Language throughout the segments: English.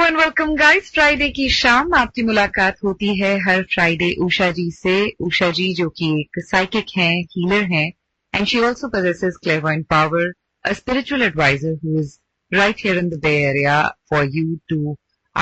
And welcome guys. Friday की शाम आपकी मुलाकात होती है हर फ्राइडे उषा जी से। उषा जी जो कि एक साइकिक हैं, हीलर हैं, and she also possesses clairvoyant power, a spiritual advisor who is right here in the Bay Area for you to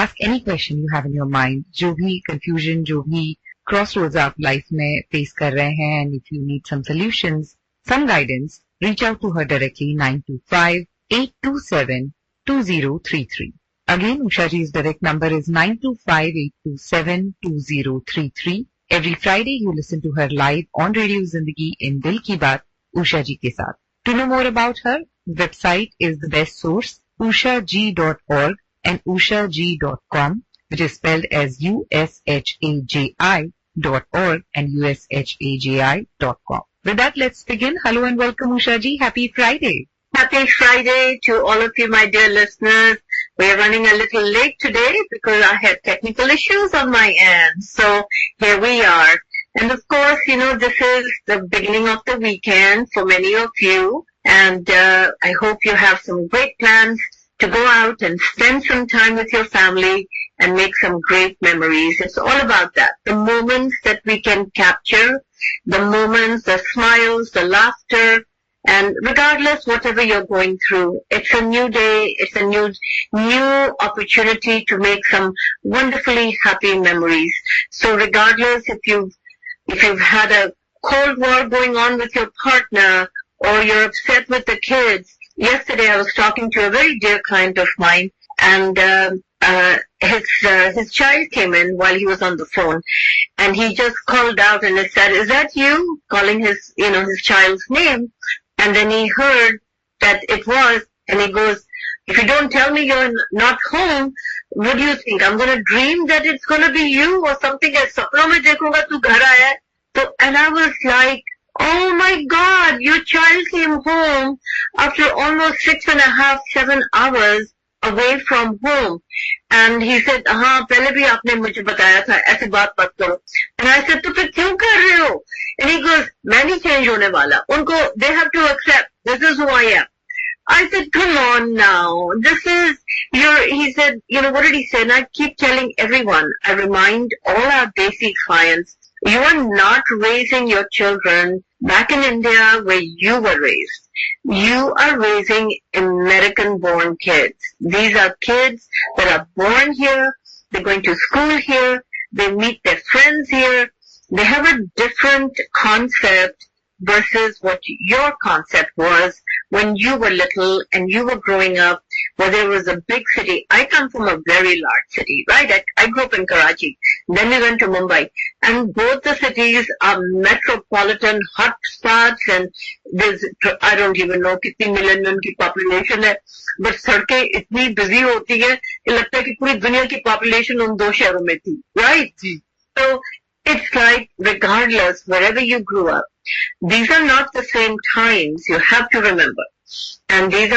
ask any question you have in your mind. जो भी confusion, जो भी crossroads आप life में face कर रहे हैं, and if you need some solutions, some guidance, reach out to her directly 925-827-2033. Again, Usha ji's direct number is 925-827-2033. Every Friday, you listen to her live on Radio Zindagi in Dil Ki Baat, Usha ji ke saath. To know more about her, website is the best source, ushag.org and ushag.com, which is spelled as USHAJI.org and USHAJI.com. With that, let's begin. Hello and welcome, Usha ji. Happy Friday. Happy Friday to all of you, my dear listeners. We are running a little late today because I had technical issues on my end. So here we are. And of course, this is the beginning of the weekend for many of you. And I hope you have some great plans to go out and spend some time with your family and make some great memories. It's all about that. The moments that we can capture, the moments, the smiles, the laughter, and regardless whatever you're going through, it's a new day, it's a new opportunity to make some wonderfully happy memories. So regardless if you've had a cold war going on with your partner or you're upset with the kids. Yesterday I was talking to a very dear client of mine, and his child came in while he was on the phone, and he just called out and he said, "Is that you?" calling his child's name. And then he heard that it was, and he goes, "If you don't tell me you're not home, what do you think? I'm going to dream that it's going to be you or something else. Sapno mein dekhunga tu ghar aaya hai." And I was like, oh my God, your child came home after almost 6.5, 7 hours away from home. And he said, हाँ, पहले भी आपने मुझे बताया था, ऐसी बात मत करो. And I said, तो फिर क्यों कर रहे हो? And he goes, मैं नहीं change होने वाला. उनको, they have to accept, this is who I am. I said, come on now. This is he said, what did he say? And I keep telling everyone, I remind all our basic clients, you are not raising your children back in India where you were raised. You are raising American-born kids. These are kids that are born here. They're going to school here. They meet their friends here. They have a different concept versus what your concept was when you were little and you were growing up, whether it was a big city. I come from a very large city, right? I grew up in Karachi. Then we went to Mumbai. And both the cities are metropolitan hotspots, and there's, I don't even know कितनी million उनकी population है, but सड़कें इतनी busy होती है कि लगता है कि पूरी दुनिया की population उन 2 शहरों में थी, right? So it's like regardless, wherever you grew up, these are not the same times, you have to remember. And these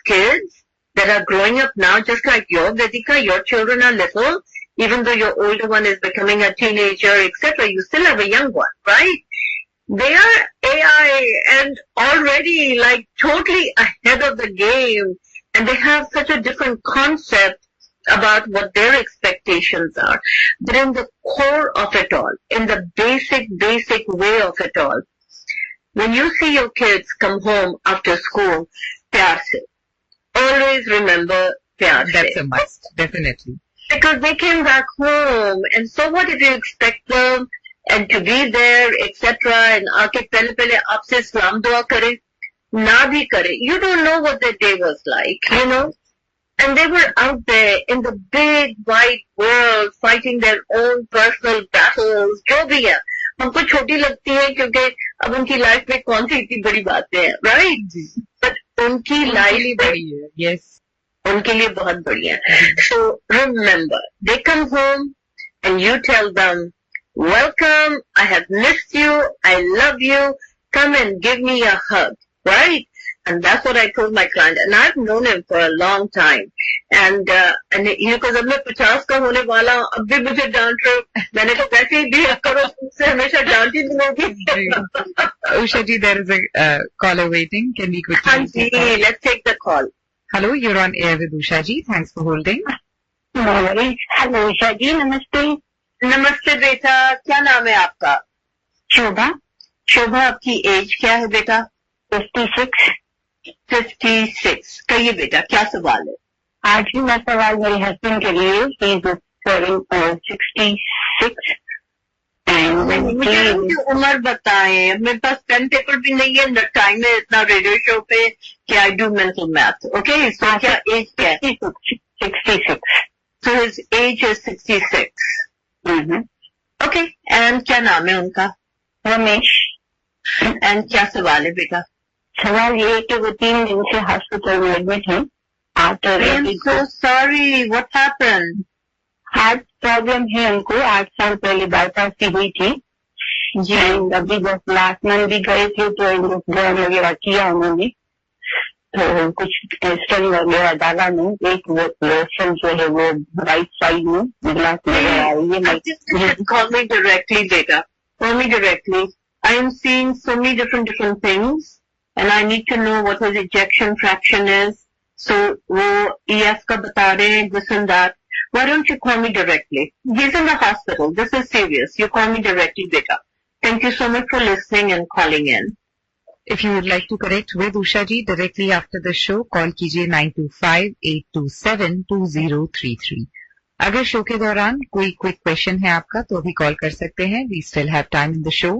kids that are growing up now, just like your Vedika, your children are little, even though your older one is becoming a teenager, etc., you still have a young one, right? They are AI and already like totally ahead of the game, and they have such a different concept about what their expectations are. But in the core of it all, in the basic way of it all, when you see your kids come home after school, pyar se. Always remember pyar se. That's a must, definitely. Because they came back home, and so what if you expect them and to be there, etc., and aake pehle aapse salam dua kare, na bhi kare. You don't know what their day was like, And they were out there in the big, wide world, fighting their own personal battles, जो भी है. हमको छोटी लगती है क्योंकि अब उनकी लाइफ में कौन सी इतनी बड़ी बातें हैं, right? But उनकी लाइफ बड़ी है, yes. उनके लिए बहुत बढ़िया. So remember, they come home and you tell them, welcome, I have missed you, I love you, come and give me a hug, right? And that's what I told my client, and I've known him for a long time. And because अब मैं 50 का होने वाला हूँ, अब भी मुझे डांट रहे, मैंने कहा वैसे ही दिया करो, तुमसे हमेशा डांट ही मिलोगी. Usha ji, there is a caller waiting. Can we quickly? हाँ जी, let's take the call. Hello, you're on air with Ushaji. Thanks for holding. No worries. Hello Usha जी, नमस्ते. नमस्ते बेटा, क्या नाम है आपका? शोभा. शोभा, आपकी एज क्या है बेटा? 56. 56. कहिए बेटा, क्या सवाल है? आज भी मैं सवाल मेरे हस्बैंड के लिए. He is 66 and मुझे उनकी उम्र बताएं. मेरे पास पेन पेपर भी नहीं है. न टाइम है इतना रेडियो शो पे कि I do mental math. Okay, so क्या एज क्या है? 66. So his age is 66. Okay, and क्या नाम है उनका? रमेश. And क्या सवाल है बेटा? सवाल ये है कि वो 3 दिन से हॉस्पिटल में एडमिट है. I'm so sorry. What happened? Heart problem है उनको. 8 साल पहले बाईपास की हुई थी. एंड अभी बस लास्ट मंथ भी गए थे तो एंजियोग्राम वगैरह किया उन्होंने. तो कुछ स्टन वगैरह डाला नहीं. एक वो लोशन जो है वो राइट साइड में ग्लास नजर आ रही है. Call me directly, data. Call me directly. I am seeing so many different things, and I need to know what his ejection fraction is. So वो EF का बता रहे हैं, this and that. Why don't you call me directly? He's in the hospital. This is serious. You call me directly, beta. Thank you so much for listening and calling in. If you would like to connect with Ushaji directly after the show, call कीजिए 925-827-2033. अगर show के दौरान कोई quick question है आपका तो अभी call कर सकते हैं. We still have time in the show.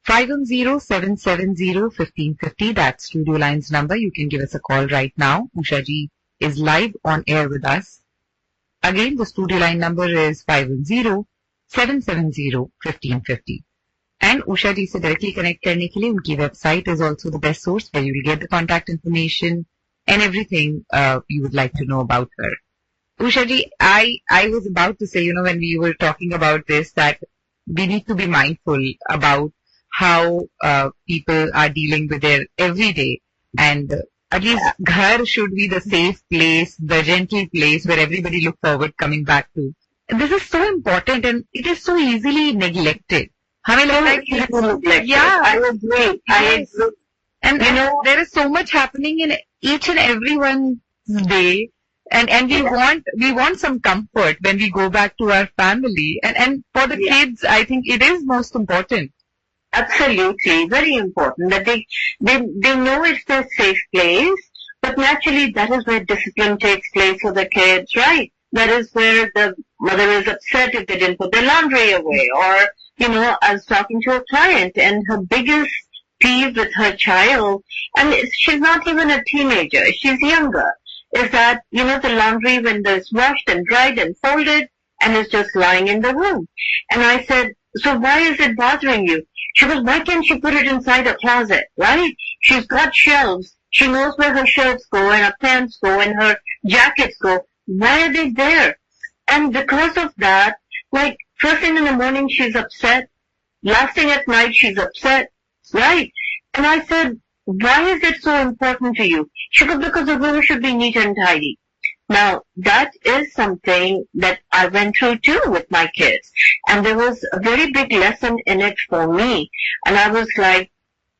510-770-1550. That's studio line's number. You can give us a call right now. Ushaji is live on air with us. Again, the studio line number is 510-770-1550. And Usha ji से directly connect करने के लिए उनकी website is also the best source where you will get the contact information and everything you would like to know about her. Usha ji, I was about to say, when we were talking about this, that we need to be mindful about how people are dealing with their everyday, and at least ghar should be the safe place, the gentle place where everybody look forward coming back to. This is so important and it is so easily neglected. हमें लगता है कि yeah, I agree. I agree. And there is so much happening in each and everyone's day, and we want some comfort when we go back to our family, and for the kids, I think it is most important. Absolutely, very important that they know it's their safe place, but naturally that is where discipline takes place for the kids, right? That is where the mother is upset if they didn't put their laundry away, or I was talking to a client and her biggest peeve with her child, and she's not even a teenager, she's younger, is that the laundry when it's washed and dried and folded and is just lying in the room. And I said, so why is it bothering you? She goes, why can't she put it inside a closet, right? She's got shelves. She knows where her shirts go and her pants go and her jackets go. Why are they there? And because of that, like first thing in the morning she's upset. Last thing at night she's upset, right? And I said, why is it so important to you? She goes, because the room should be neat and tidy. Now, that is something that I went through too with my kids. And there was a very big lesson in it for me. And I was like,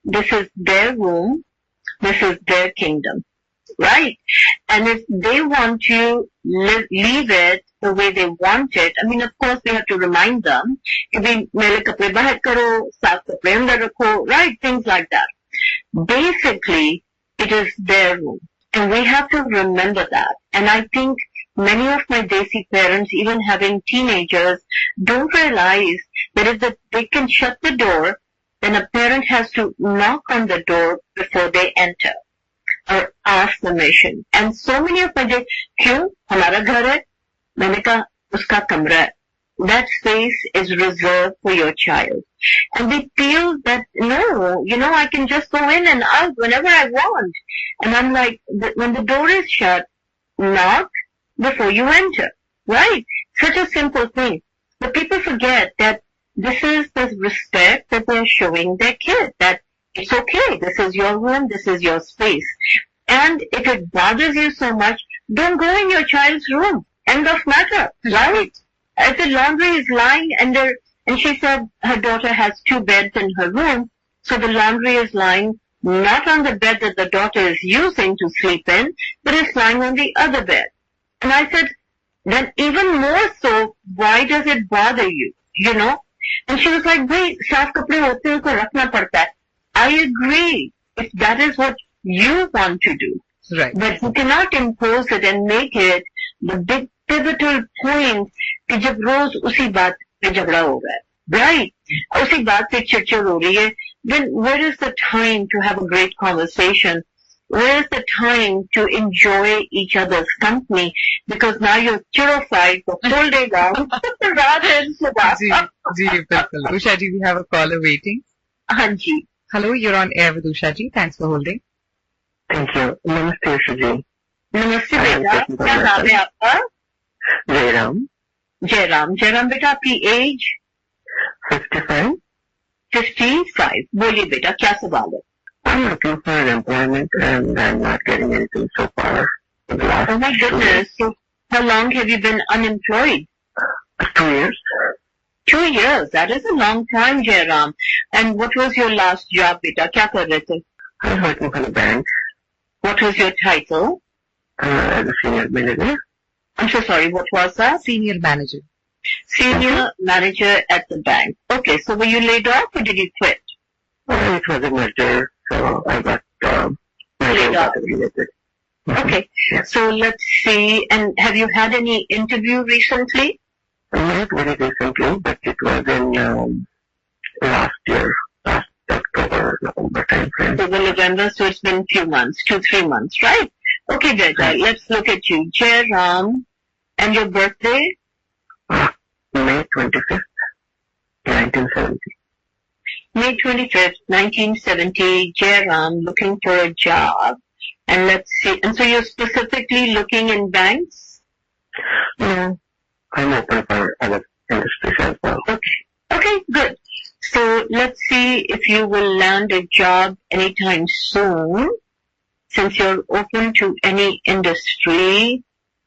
this is their room. This is their kingdom. Right? And if they want to leave it the way they want it, I mean, of course, we have to remind them, mere kapde bahar karo, saaf kapde andar rakho, right? Things like that. Basically, it is their room. And we have to remember that. And I think many of my Desi parents, even having teenagers, don't realize that if they can shut the door, then a parent has to knock on the door before they enter or ask permission. And so many of my Desi, kyun? Hamara ghar hai? Maine kaha, uska kamra hai. That space is reserved for your child. And they feel that, no, I can just go in and out whenever I want. And I'm like, when the door is shut, knock before you enter. Right? Such a simple thing. But people forget that this is the respect that they're showing their kid, that it's okay, this is your room, this is your space. And if it bothers you so much, don't go in your child's room. End of matter. Right? If the laundry is lying and she said her daughter has 2 beds in her room, so the laundry is lying not on the bed that the daughter is using to sleep in, but is lying on the other bed. And I said, then even more so, why does it bother you? You know? And she was like, bhai, saaf kapde hote hain to rakhna padta hai. I agree, if that is what you want to do. Right. But you cannot impose it and make it the big pivotal point कि जब रोज उसी बात पे झगड़ा हो रहा है. Right. उसी बात पे चिड़चिड़ हो रही है. Then where is the time to have a great conversation? Where is the time to enjoy each other's company? Because now you're churrified for full day long. Rather than जी बिल्कुल. Usha ji, we have a caller waiting. हाँ जी. Hello, you're on air with Usha ji. Thanks for holding. Thank you. Namaste, Usha ji. नमस्ते बेटा, क्या नाम है आपका? Jairam. Jairam. Jairam बेटा, आपकी एज? 55. 55. बोलिए बेटा, क्या सवाल है? I'm looking for an employment and I'm not getting anything so far. For the last Oh my goodness. So how long have you been unemployed? 2 years. 2 years. That is a long time, Jairam. And what was your last job, beta? क्या कर रहे थे? I was working for the bank What was your title? as a senior manager. I'm so sorry, what was that? Senior manager. Senior manager at the bank. Okay, so were you laid off or did you quit? It was a merger, so I got my Laid role off. got eliminated. Okay, Yeah. so let's see. And have you had any interview recently? Not very recently, but it was in last year, last October, November time frame. October, November, so it's been few months, 2-3 months, right? Okay, beta, let's look at you. Jairam, and your birthday? May 25th, 1970. May 25th, 1970, Jairam looking for a job. And let's see. And so you're specifically looking in banks? No, I'm open for other industries as well. Okay. Okay, good. So let's see if you will land a job anytime soon. Since you're open to any industry,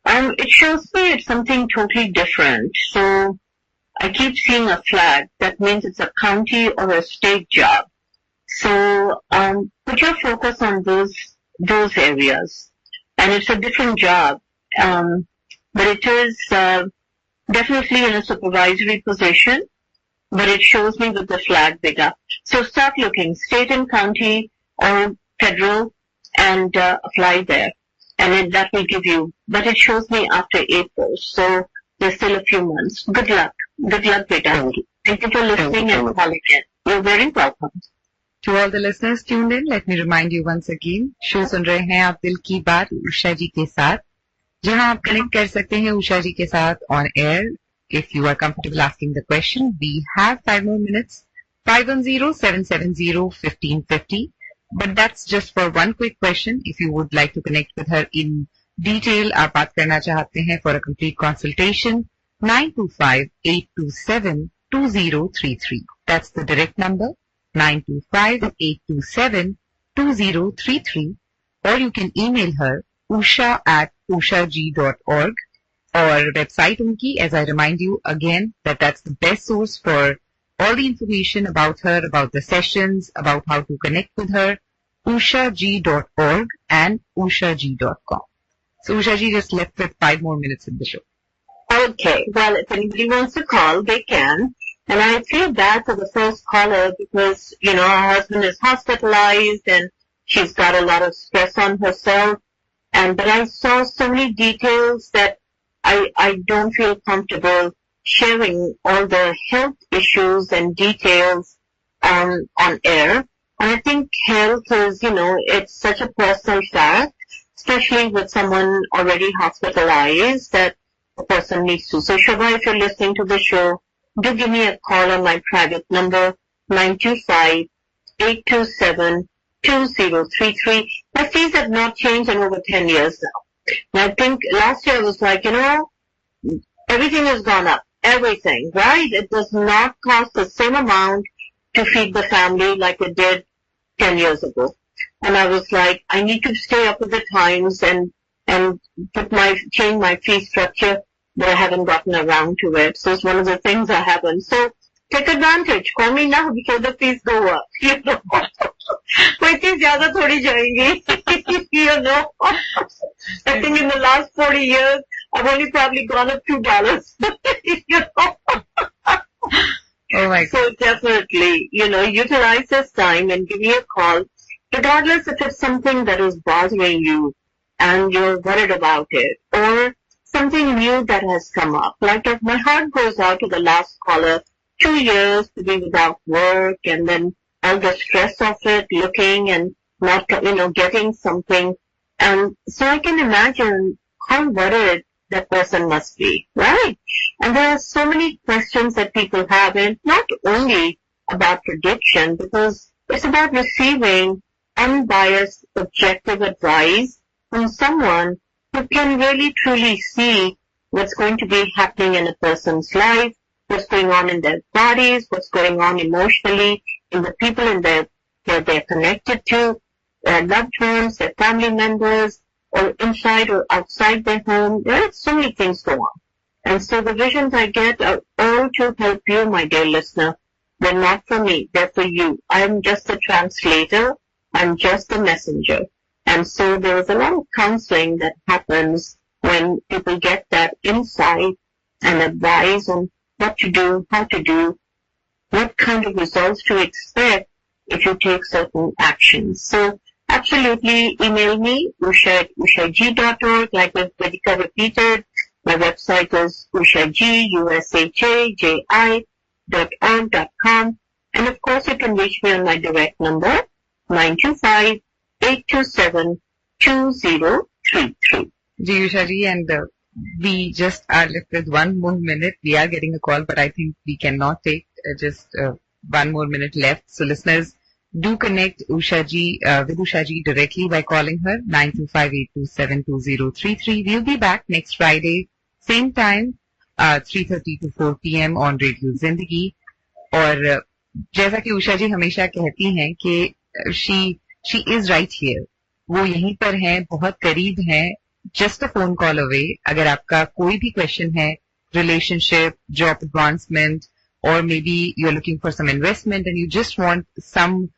it shows me it's something totally different. So I keep seeing a flag. That means it's a county or a state job. So put your focus on those areas. And it's a different job. But it is definitely in a supervisory position. But it shows me with the flag beta. So start looking state and county or federal and apply there. And then that will give you, but it shows me after April. So there's still a few months. Good luck. Good luck, beta. Thank you for listening and calling in. You're very welcome. To all the listeners tuned in, let me remind you once again, show सुन रहे हैं आप दिल की बात उषा जी के साथ, जहां आप कनेक्ट कर सकते हैं उषा जी के साथ on air. If you are comfortable asking the question, we have 5 more minutes. 510-770-1550. But that's just for one quick question. If you would like to connect with her in detail, आप बात करना चाहते हैं for a complete consultation, 925-827-2033. That's the direct number, 925-827-2033. Or you can email her, usha@ushag.org. Or website unki, as I remind you again, that's the best source for all the information about her, about the sessions, about how to connect with her, ushag.org and ushag.com. So Usha ji just left with 5 more minutes in the show. Okay. Well, if anybody wants to call, they can. And I feel bad for the first caller because, you know, her husband is hospitalized and she's got a lot of stress on herself. But I saw so many details that I don't feel comfortable sharing all the health issues and details on air. And I think health is, you know, it's such a personal fact, especially with someone already hospitalized, that the person needs to. So Shobha, if you're listening to the show, do give me a call on my private number, 925-827-2033. My fees have not changed in over 10 years now. And I think last year I was like, you know, everything has gone up. Everything, right? It does not cost the same amount to feed the family like it did 10 years ago. And I was like, I need to stay up with the times and change my fee structure, but I haven't gotten around to it. So it's one of the things I haven't. So take advantage. Call me now before the fees go up. You know, कोई इतनी ज़्यादा थोड़ी जाएंगी. You know, I think in the last 40 years, I've only probably gone up $2. You know. Oh my God. So definitely, you know, utilize this time and give me a call, regardless if it's something that is bothering you and you're worried about it, or something new that has come up. Like if my heart goes out to the last caller, 2 years to be without work, and then all the stress of it, looking and not, you know, getting something. And so I can imagine how worried that person must be, right? And there are so many questions that people have, and not only about prediction, because it's about receiving unbiased, objective advice from someone who can really truly see what's going to be happening in a person's life, what's going on in their bodies, what's going on emotionally in the people in their that they're connected to, their loved ones, their family members, or inside or outside their home. There are so many things go on. And so the visions I get are all to help you, my dear listener. They're not for me, they're for you. I'm just a translator. I'm just a messenger. And so there is a lot of counseling that happens when people get that insight and advice on what to do, how to do, what kind of results to expect if you take certain actions. So absolutely email me, ushaji.org, like Vedika repeated. My website is ushaji, ushaji.org.com. And of course you can reach me on my direct number, 925-827-2033. Ji Ushaji, and we just are left with 1 more minute. We are getting a call, but I think we cannot take just 1 more minute left. So listeners, do connect Ushaji with Ushaji directly by calling her 925-827-2033. We'll be back next Friday, same time, 3:30 to 4 p.m. on Radio Zindagi. और जैसा कि उषा जी हमेशा कहती हैं कि she is right here. वो यहीं पर हैं, बहुत करीब हैं, just a phone call away. अगर आपका कोई भी question है, relationship, job advancement, or maybe you're looking for some investment and you just want some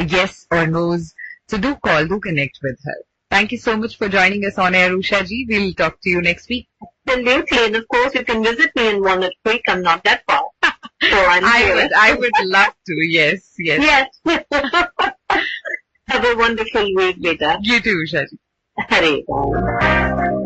yes or no's, so do call, do connect with her. Thank you so much for joining us on air, Usha ji. We'll talk to you next week. Absolutely, and of course you can visit me in Walnut Creek. I'm not that far. So I would love to. Yes. Yes. Have a wonderful week, Beta. You too, Usha ji. Hare Ram.